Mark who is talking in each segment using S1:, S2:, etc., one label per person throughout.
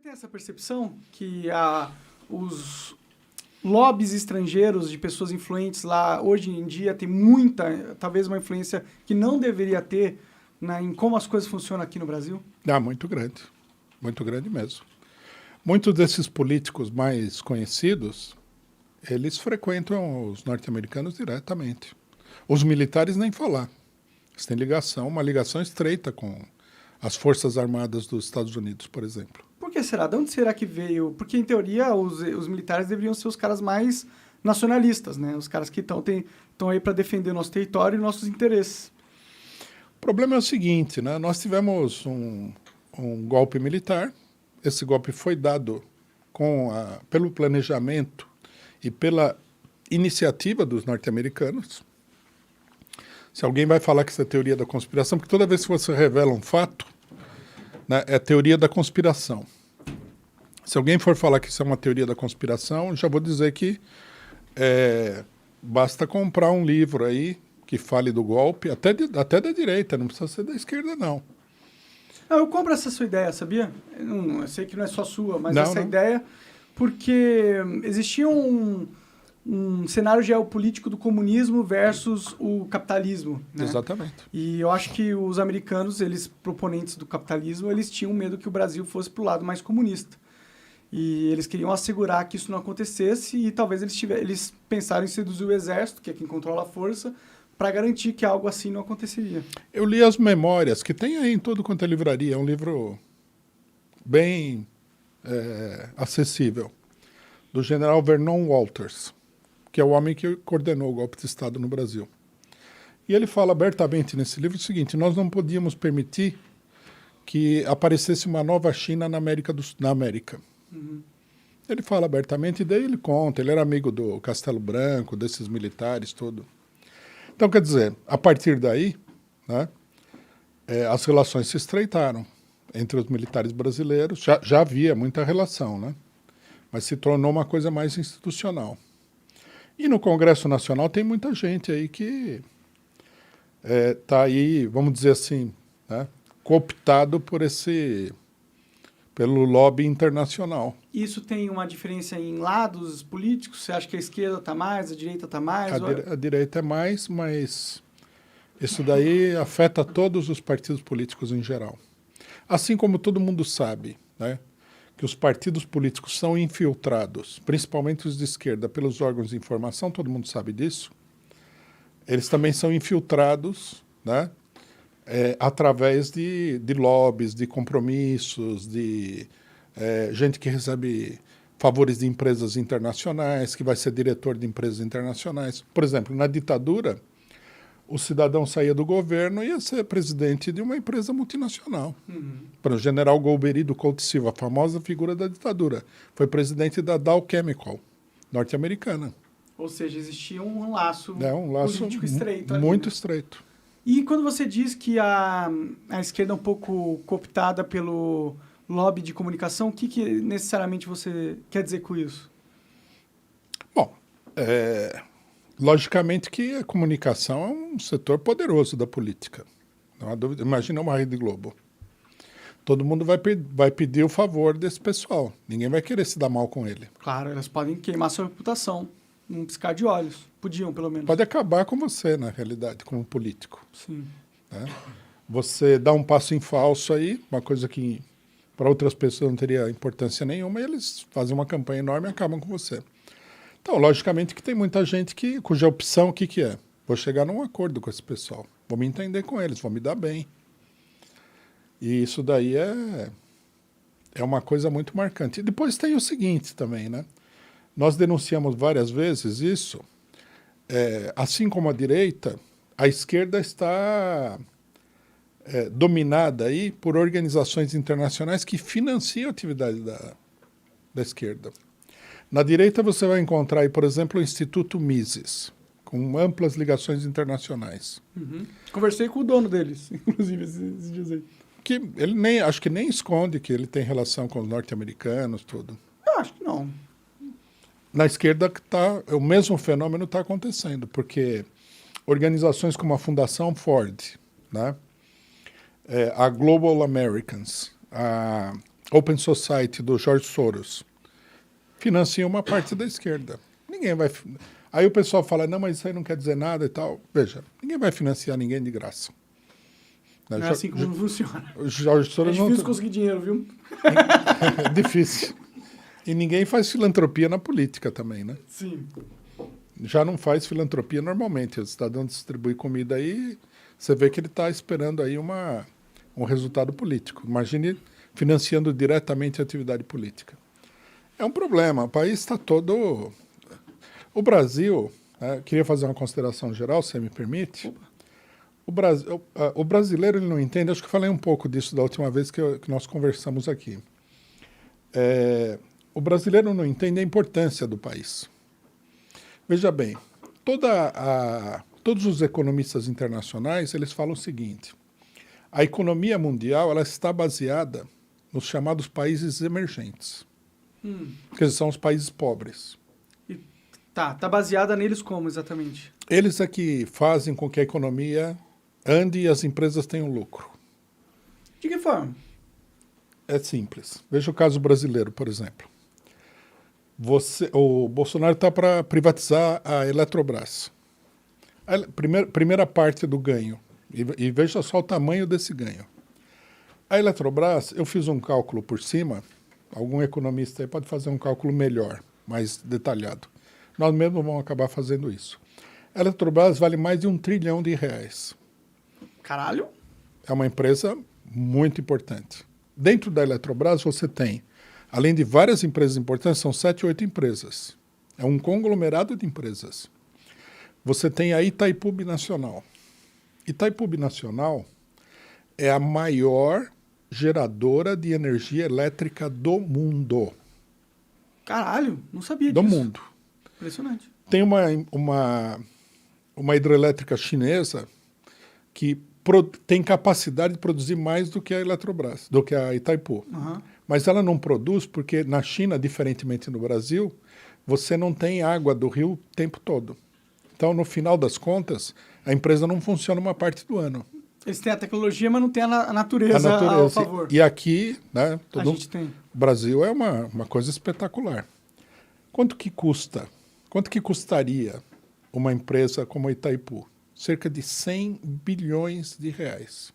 S1: tem essa percepção que os lobbies estrangeiros de pessoas influentes lá, hoje em dia, tem muita, talvez uma influência que não deveria ter em como as coisas funcionam aqui no Brasil?
S2: Muito grande mesmo. Muitos desses políticos mais conhecidos, eles frequentam os norte-americanos diretamente. Os militares nem falar. Eles têm uma ligação estreita com as Forças Armadas dos Estados Unidos, por exemplo.
S1: Por que será? De onde será que veio? Porque, em teoria, os militares deveriam ser os caras mais nacionalistas, né? Os caras que estão aí para defender o nosso território e nossos interesses.
S2: O problema é o seguinte, né? Nós tivemos um golpe militar. Esse golpe foi dado pelo planejamento e pela iniciativa dos norte-americanos. Se alguém vai falar que isso é teoria da conspiração, porque toda vez que você revela um fato, né, é teoria da conspiração. Se alguém for falar que isso é uma teoria da conspiração, já vou dizer que basta comprar um livro aí que fale do golpe, até da direita, não precisa ser da esquerda, não.
S1: Eu compro essa sua ideia, sabia? Eu sei que não é só sua, mas ideia, porque existia um cenário geopolítico do comunismo versus o capitalismo, né?
S2: Exatamente.
S1: E eu acho que os americanos, eles proponentes do capitalismo, eles tinham medo que o Brasil fosse para o lado mais comunista. E eles queriam assegurar que isso não acontecesse e talvez eles pensaram em seduzir o exército, que é quem controla a força, para garantir que algo assim não aconteceria.
S2: Eu li as memórias, que tem aí em tudo quanto é livraria, é um livro bem acessível, do general Vernon Walters, que é o homem que coordenou o golpe de Estado no Brasil. E ele fala abertamente nesse livro o seguinte: nós não podíamos permitir que aparecesse uma nova China na América.
S1: Uhum.
S2: Ele fala abertamente, e daí ele conta, ele era amigo do Castelo Branco, desses militares, tudo. Então, quer dizer, a partir daí, né, as relações se estreitaram entre os militares brasileiros. Já havia muita relação, né, mas se tornou uma coisa mais institucional. E no Congresso Nacional tem muita gente aí que está aí, vamos dizer assim, né, cooptado pelo lobby internacional.
S1: Isso tem uma diferença em lados políticos? Você acha que a esquerda está mais, a direita está mais?
S2: A direita é mais, mas isso daí afeta todos os partidos políticos em geral. Assim como todo mundo sabe, né, que os partidos políticos são infiltrados, principalmente os de esquerda, pelos órgãos de informação, todo mundo sabe disso. Eles também são infiltrados, né, através de lobbies, de compromissos, de gente que recebe favores de empresas internacionais, que vai ser diretor de empresas internacionais. Por exemplo, na ditadura, o cidadão saía do governo e ia ser presidente de uma empresa multinacional.
S1: Uhum.
S2: Para o general Golbery do Couto Silva, a famosa figura da ditadura, foi presidente da Dow Chemical, norte-americana.
S1: Ou seja, existia um laço político
S2: estreito.
S1: Ali,
S2: muito
S1: né?
S2: estreito.
S1: E quando você diz que a esquerda é um pouco cooptada pelo lobby de comunicação, o que necessariamente você quer dizer com isso?
S2: Bom, logicamente que a comunicação é um setor poderoso da política. Não há dúvida. Imagina uma Rede Globo. Todo mundo vai pedir o favor desse pessoal. Ninguém vai querer se dar mal com ele.
S1: Claro, elas podem queimar sua reputação num piscar de olhos. Podiam, pelo menos.
S2: Pode acabar com você, na realidade, como político.
S1: Sim.
S2: Né? Você dá um passo em falso aí, uma coisa que para outras pessoas não teria importância nenhuma, e eles fazem uma campanha enorme e acabam com você. Então, logicamente que tem muita gente cuja opção, o que é? Vou chegar num acordo com esse pessoal, vou me entender com eles, vou me dar bem. E isso daí é uma coisa muito marcante. E depois tem o seguinte também, né? Nós denunciamos várias vezes isso, assim como a direita, a esquerda está dominada aí por organizações internacionais que financiam a atividade da esquerda. Na direita você vai encontrar aí, por exemplo, o Instituto Mises, com amplas ligações internacionais.
S1: Uhum. Conversei com o dono deles, inclusive, esses dias aí.
S2: Que acho que nem esconde que ele tem relação com os norte-americanos, tudo.
S1: Eu acho que não.
S2: Na esquerda o mesmo fenômeno está acontecendo, porque organizações como a Fundação Ford, né, a Global Americans, a Open Society do George Soros financia uma parte da esquerda. Ninguém vai... Aí o pessoal fala, não, mas isso aí não quer dizer nada e tal. Veja, ninguém vai financiar ninguém de graça.
S1: Não é assim como funciona.
S2: O George Soros
S1: é difícil conseguir dinheiro, viu?
S2: É difícil. E ninguém faz filantropia na política também, né?
S1: Sim.
S2: Já não faz filantropia normalmente. O cidadão distribui comida aí, você vê que ele está esperando aí um resultado político. Imagine financiando diretamente a atividade política. É um problema. O país está todo... O Brasil... queria fazer uma consideração geral, se você me permite. O brasileiro ele não entende, acho que eu falei um pouco disso da última vez que nós conversamos aqui. O brasileiro não entende a importância do país. Veja bem, todos os economistas internacionais eles falam o seguinte, a economia mundial ela está baseada nos chamados países emergentes, que são os países pobres.
S1: Tá baseada neles como exatamente?
S2: Eles é que fazem com que a economia ande e as empresas tenham lucro.
S1: De que forma?
S2: É simples. Veja o caso brasileiro, por exemplo. O Bolsonaro está para privatizar a Eletrobras. Primeira parte do ganho. E veja só o tamanho desse ganho. A Eletrobras, eu fiz um cálculo por cima, algum economista aí pode fazer um cálculo melhor, mais detalhado. Nós mesmos vamos acabar fazendo isso. A Eletrobras vale mais de R$1 trilhão.
S1: Caralho!
S2: É uma empresa muito importante. Dentro da Eletrobras você tem, além de várias empresas importantes, são 7, 8 empresas. É um conglomerado de empresas. Você tem a Itaipu Binacional. Itaipu Binacional é a maior geradora de energia elétrica do mundo.
S1: Caralho, não sabia
S2: disso. Do mundo.
S1: Impressionante.
S2: Tem uma hidrelétrica chinesa que tem capacidade de produzir mais do que a Eletrobras, do que a Itaipu.
S1: Uhum.
S2: Mas ela não produz porque na China, diferentemente do Brasil, você não tem água do rio o tempo todo. Então, no final das contas, a empresa não funciona uma parte do ano.
S1: Eles têm a tecnologia, mas não tem a natureza ao favor.
S2: E aqui, né,
S1: a gente tem.
S2: O Brasil é uma coisa espetacular. Quanto que custa? Quanto que custaria uma empresa como a Itaipu? Cerca de 100 bilhões de reais.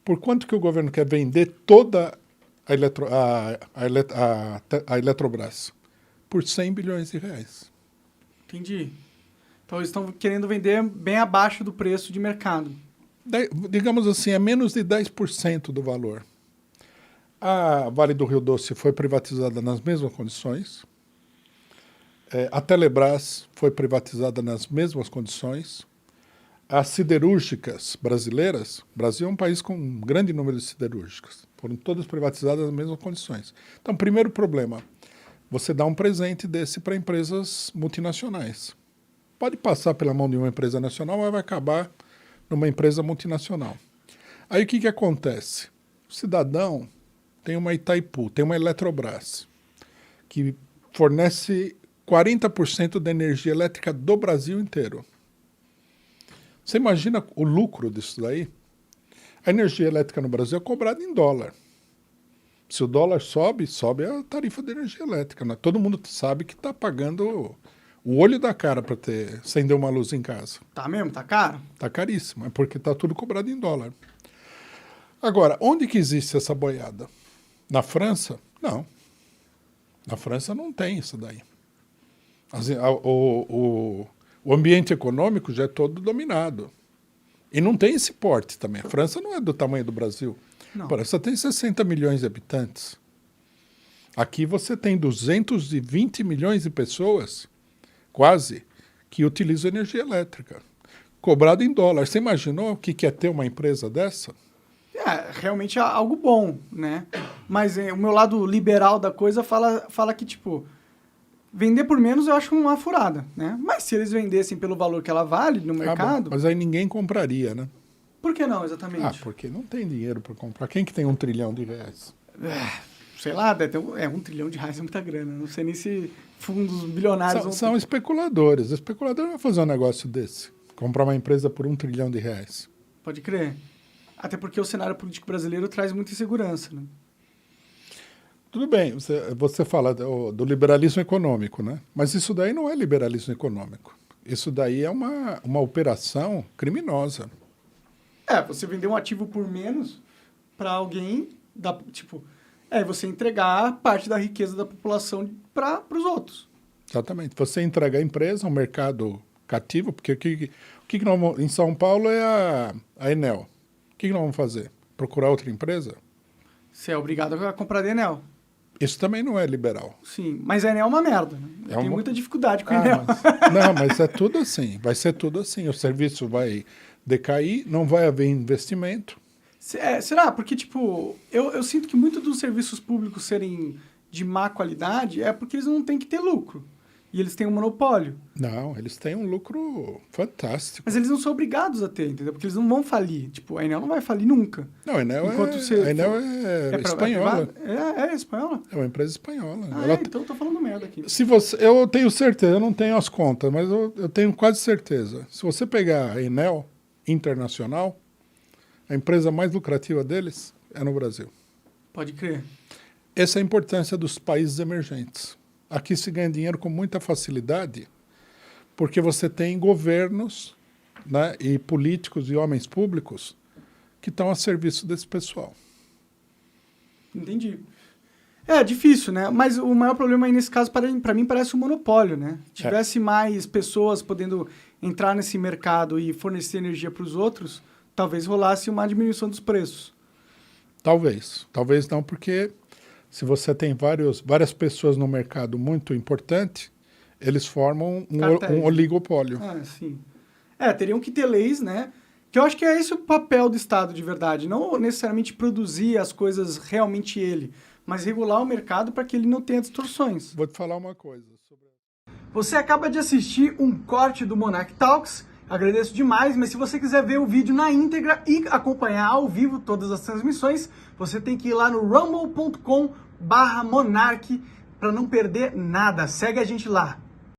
S2: Por quanto que o governo quer vender toda a Eletrobras? Por 100 bilhões de reais.
S1: Entendi. Então eles estão querendo vender bem abaixo do preço de mercado.
S2: Digamos assim, é menos de 10% do valor. A Vale do Rio Doce foi privatizada nas mesmas condições. A Telebrás foi privatizada nas mesmas condições. As siderúrgicas brasileiras, o Brasil é um país com um grande número de siderúrgicas, foram todas privatizadas nas mesmas condições. Então, primeiro problema, você dá um presente desse para empresas multinacionais. Pode passar pela mão de uma empresa nacional, mas vai acabar numa empresa multinacional. Aí o que acontece? O cidadão tem uma Itaipu, tem uma Eletrobras, que fornece 40% da energia elétrica do Brasil inteiro. Você imagina o lucro disso daí? A energia elétrica no Brasil é cobrada em dólar. Se o dólar sobe, sobe a tarifa de energia elétrica. Né? Todo mundo sabe que está pagando o olho da cara para acender uma luz em casa.
S1: Tá mesmo? Tá caro?
S2: Tá caríssimo, é porque está tudo cobrado em dólar. Agora, onde que existe essa boiada? Na França? Não. Na França não tem isso daí. Assim, o ambiente econômico já é todo dominado. E não tem esse porte também. A França não é do tamanho do Brasil.
S1: Não.
S2: A França tem 60 milhões de habitantes. Aqui você tem 220 milhões de pessoas, quase, que utilizam energia elétrica. Cobrado em dólar. Você imaginou o que é ter uma empresa dessa?
S1: Realmente é algo bom, né? Mas o meu lado liberal da coisa fala que, tipo, vender por menos eu acho uma furada, né? Mas se eles vendessem pelo valor que ela vale no mercado...
S2: Bom, mas aí ninguém compraria, né?
S1: Por que não, exatamente?
S2: Porque não tem dinheiro para comprar. Quem que tem R$1 trilhão?
S1: Sei lá, deve ter R$1 trilhão é muita grana. Não sei nem se fundos bilionários...
S2: São especuladores. O especulador vai fazer um negócio desse. Comprar uma empresa por R$1 trilhão.
S1: Pode crer. Até porque o cenário político brasileiro traz muita insegurança, né?
S2: Tudo bem, você fala do liberalismo econômico, né? Mas isso daí não é liberalismo econômico. Isso daí é uma operação criminosa.
S1: Você vender um ativo por menos para alguém, você entregar parte da riqueza da população para os outros.
S2: Exatamente. Você entrega a empresa, um mercado cativo, porque o que nós vamos, em São Paulo é a Enel. O que nós vamos fazer? Procurar outra empresa?
S1: Você é obrigado a comprar da Enel.
S2: Isso também não é liberal.
S1: Sim, mas a Enel é uma merda. Eu tenho muita dificuldade com a Enel.
S2: Mas é tudo assim. Vai ser tudo assim. O serviço vai decair, não vai haver investimento.
S1: Será? Porque, eu sinto que muito dos serviços públicos serem de má qualidade é porque eles não têm que ter lucro. E eles têm um monopólio.
S2: Não, eles têm um lucro fantástico.
S1: Mas eles não são obrigados a ter, entendeu? Porque eles não vão falir. A Enel não vai falir nunca.
S2: Não, a Enel é espanhola.
S1: É espanhola?
S2: É uma empresa espanhola.
S1: Então eu tô falando merda aqui.
S2: Eu tenho certeza, eu não tenho as contas, mas eu tenho quase certeza. Se você pegar a Enel Internacional, a empresa mais lucrativa deles é no Brasil.
S1: Pode crer.
S2: Essa é a importância dos países emergentes. Aqui se ganha dinheiro com muita facilidade, porque você tem governos, né, e políticos e homens públicos que estão a serviço desse pessoal.
S1: Entendi. É difícil, né? Mas o maior problema aí nesse caso, para mim, parece um monopólio, né? Tivesse mais pessoas podendo entrar nesse mercado e fornecer energia para os outros, talvez rolasse uma diminuição dos preços.
S2: Talvez. Talvez não, porque se você tem várias pessoas no mercado muito importante, eles formam um oligopólio.
S1: Sim. Teriam que ter leis, né? Que eu acho que é esse o papel do Estado de verdade. Não necessariamente produzir as coisas realmente ele, mas regular o mercado para que ele não tenha distorções.
S2: Vou te falar uma coisa.
S1: Você acaba de assistir um corte do Monarch Talks. Agradeço demais, mas se você quiser ver o vídeo na íntegra e acompanhar ao vivo todas as transmissões, você tem que ir lá no rumble.com/monarch para não perder nada. Segue a gente lá.